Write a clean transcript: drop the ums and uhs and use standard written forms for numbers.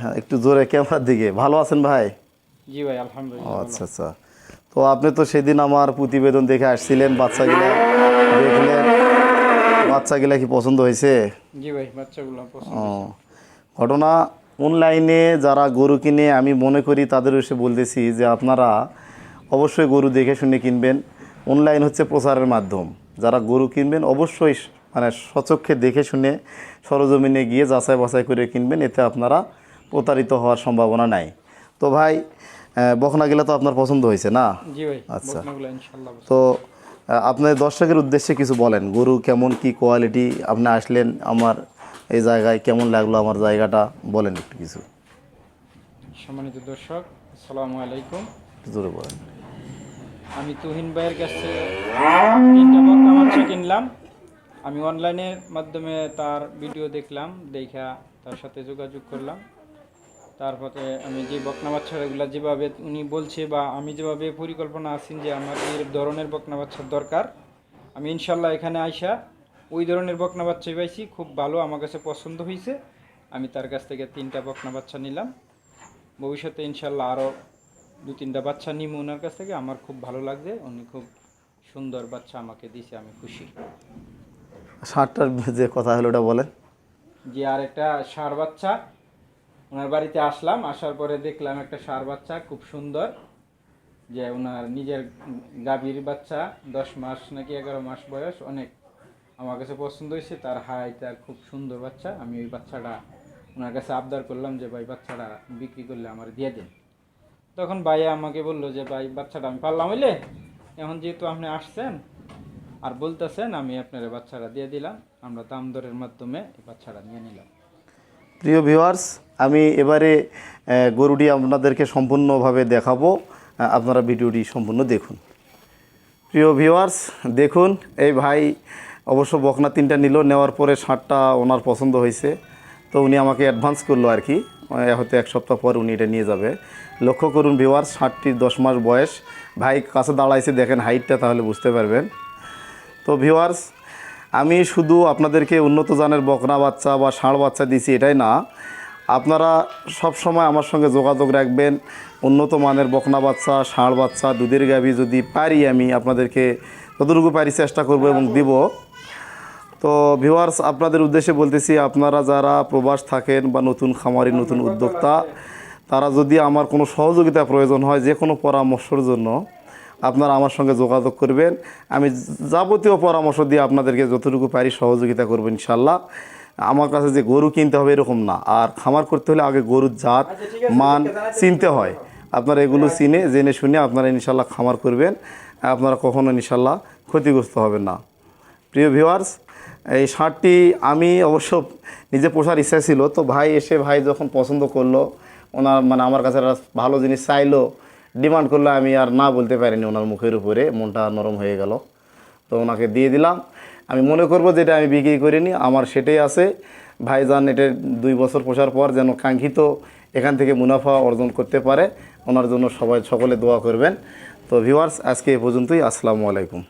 হ্যাঁ, একটু জোরে ক্যামেরার দিকে। ভালো আছেন ভাই? জি ভাই, আলহামদুলিল্লাহ। আচ্ছা আচ্ছা। তো আপনি তো সেদিন আমার প্রতিবেদন দেখে আসছিলেন, বাচ্চাগুলা দেখলেন, বাচ্চাগুলা কি পছন্দ হয়েছে? জি ভাই, বাচ্চাগুলো পছন্দ ও, হয়েছে। ঘটনা অনলাইনে যারা গরু কিনে, আমি মনে করি তাদের এসে বলতেছি যে আপনারা অবশ্যই গরু দেখে শুনে কিনবেন। অনলাইন হচ্ছে প্রচারের মাধ্যম। যারা গরু কিনবেন অবশ্যই মানে সচক্ষে দেখে শুনে সরজমিনে গিয়ে যাচাই বাছাই করে কিনবেন, এতে আপনারা প্রতারিত হওয়ার সম্ভাবনা নাই। তো ভাই, বকনাগুলা তো আপনার পছন্দ হয়েছে না? জি ভাই, আচ্ছা। বকনাগুলো ইনশাআল্লাহ তো পছন্দ। আপনার দর্শকের উদ্দেশ্যে কিছু বলেন, গরু কেমন কি কোয়ালিটি, আপনি আসলেন আমার এই জায়গায়, কেমন লাগলো আমার জায়গাটা, বলেন একটু কিছু সম্মানিত দর্শক, আসসালামু আলাইকুম। জোরে বলেন। আমি তুহিন ভাইয়ের কাছে 3টা বকনা বাচ্চা কিনলাম। আমি অনলাইনের মাধ্যমে তার ভিডিও দেখলাম, দেখা তার সাথে যোগাযোগ করলাম। তারপরে আমি যে বকনা বাচ্চাগুলো যেভাবে উনি বলছে বা আমি যেভাবে পরিকল্পনা আছি যে আমার এই ধরনের বকনা বাচ্চার দরকার, আমি ইনশাল্লাহ এখানে আইসা ওই ধরনের বকনা বাচ্চাই পাইছি। খুব ভালো, আমার কাছে পছন্দ হয়েছে। আমি তার কাছ থেকে 3টা বকনা বাচ্চা নিলাম। ভবিষ্যতে ইনশাল্লাহ আরও 2-3টা বাচ্চা নিব ওনার কাছ থেকে। আমার খুব ভালো লাগছে, উনি খুব সুন্দর বাচ্চা আমাকে দিয়েছে, আমি খুশি। ষাটটার যে কথা হলো ওটা বলেন। যে আর একটা ষাঁড় বাচ্চা, ওনার বাড়িতে আসলাম, আসার পরে দেখলাম একটা ষাঁড় বাচ্চা খুব সুন্দর, যে ওনার নিজের গাভীর বাচ্চা, 10 মাস নাকি 11 মাস বয়স, অনেক আমার কাছে পছন্দ হয়েছে। তার হাইটা খুব সুন্দর বাচ্চা। আমি ওই বাচ্চাটা ওনার কাছে আবদার করলাম যে ভাই বাচ্চাটা বিক্রি করলে আমার দিয়ে দেন। তখন ভাইয়া আমাকে বললো যে ভাই বাচ্চাটা আমি পারলাম হইলে, এখন যেহেতু আপনি আসছেন আর বলতেছেন, আমি আপনার বাচ্চাটা দিয়ে দিলাম। আমরা দাম দরের মাধ্যমে এই বাচ্চাটা নিয়ে নিলাম। প্রিয় ভিউয়ার্স, আমি এবারে গরুটি আপনাদেরকে সম্পূর্ণভাবে দেখাবো। আপনারা ভিডিওটি সম্পূর্ণ দেখুন। প্রিয় ভিউয়ার্স, দেখুন এই ভাই অবশ্য বকনা 3টা নিল, নেওয়ার পরে ষাঁড়টা ওনার পছন্দ হয়েছে। তো উনি আমাকে অ্যাডভান্স করলো আর কি, হয়তো 1 সপ্তাহ পর উনি এটা নিয়ে যাবে। লক্ষ্য করুন ভিউয়ার্স, ষাঁড়টির 10 মাস বয়স। ভাই কাছে দাঁড়াইছে, দেখেন হাইটটা, তাহলে বুঝতে পারবেন। তো ভিউয়ার্স, আমি শুধু আপনাদেরকে উন্নত জানের বকনা বাচ্চা বা ষাঁড় বাচ্চা দিছি এটাই না, আপনারা সব সময় আমার সঙ্গে যোগাযোগ রাখবেন। উন্নত মানের বকনা বাচ্চা, ষাঁড় বাচ্চা, দুধের গাভী যদি পারি আমি আপনাদেরকে যতটুকু পারি চেষ্টা করব এবং দিব। তো ভিউয়ার্স, আপনাদের উদ্দেশ্যে বলতেছি, আপনারা যারা প্রবাস থাকেন বা নতুন খামারি, নতুন উদ্যোক্তা, তারা যদি আমার কোনো সহযোগিতা প্রয়োজন হয়, যে কোনো পরামর্শের জন্য আপনারা আমার সঙ্গে যোগাযোগ করবেন। আমি যাবতীয় পরামর্শ দিয়ে আপনাদেরকে যতটুকু পারি সহযোগিতা করব ইনশাল্লাহ। আমার কাছে যে গরু কিনতে হবে এরকম না, আর খামার করতে হলে আগে গরুর জাত মান চিনতে হয়। আপনারা এগুলো জেনে শুনে আপনারা ইনশাল্লাহ খামার করবেন, আপনারা কখনো ইনশাল্লাহ ক্ষতিগ্রস্ত হবেন না। প্রিয় ভিউয়ার্স, এই ষাঁড়টি আমি অবশ্য নিজে পোষার ইচ্ছা ছিল, তো ভাই এসে ভাই যখন পছন্দ করলো, ওনার মানে আমার কাছে একটা ভালো জিনিস চাইলো, ডিমান্ড করলো, আমি আর না বলতে পারিনি। ওনার মুখের উপরে মনটা নরম হয়ে গেল, তো ওনাকে দিয়ে দিলাম। আমি মনে করব যেটা আমি বিক্রি করিনি, আমার সেটাই আছে। ভাইজান এটা 2 বছর পোষার পর যেন কাঙ্ক্ষিত এখান থেকে মুনাফা অর্জন করতে পারে, ওনার জন্য সকলে দোয়া করবেন। তো ভিউয়ার্স, আজকে এ পর্যন্তই। আসসালামু আলাইকুম।